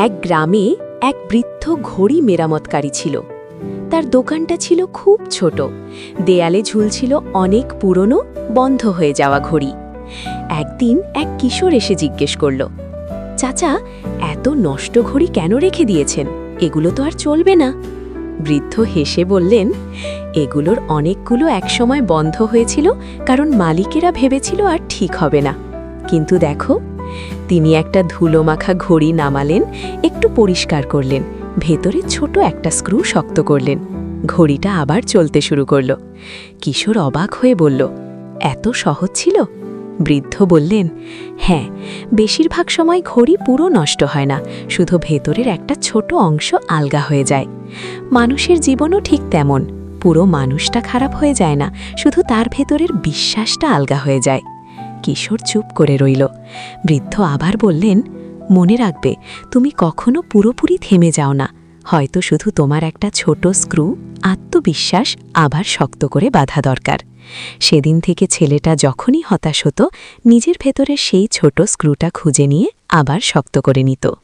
এক গ্রামে এক বৃদ্ধ ঘড়ি মেরামতকারী ছিল। তার দোকানটা ছিল খুব ছোট, দেয়ালে ঝুলছিল অনেক পুরনো বন্ধ হয়ে যাওয়া ঘড়ি। একদিন এক কিশোর এসে জিজ্ঞেস করল, চাচা, এত নষ্ট ঘড়ি কেন রেখে দিয়েছেন? এগুলো তো আর চলবে না। বৃদ্ধ হেসে বললেন, এগুলোর অনেকগুলো একসময় বন্ধ হয়েছিল কারণ মালিকেরা ভেবেছিল আর ঠিক হবে না। কিন্তু দেখো, তিনি একটা ধুলোমাখা ঘড়ি নামালেন, একটু পরিষ্কার করলেন, ভেতরে ছোট একটা স্ক্রু শক্ত করলেন, ঘড়িটা আবার চলতে শুরু করল। কিশোর অবাক হয়ে বলল, এত সহজ ছিল? বৃদ্ধ বললেন, হ্যাঁ, বেশিরভাগ সময় ঘড়ি পুরো নষ্ট হয় না, শুধু ভেতরের একটা ছোট অংশ আলগা হয়ে যায়। মানুষের জীবনও ঠিক তেমন, পুরো মানুষটা খারাপ হয়ে যায় না, শুধু তার ভেতরের বিশ্বাসটা আলগা হয়ে যায়। কিশোর চুপ করে রইল। বৃদ্ধ আবার বললেন, মনে রাখবে, তুমি কখনো পুরোপুরি থেমে যাও না, হয়তো শুধু তোমার একটা ছোট স্ক্রু, আত্মবিশ্বাস আবার শক্ত করে বাঁধা দরকার। সেদিন থেকে ছেলেটা যখনই হতাশ হতো, নিজের ভেতরে সেই ছোট স্ক্রুটা খুঁজে নিয়ে আবার শক্ত করে নিত।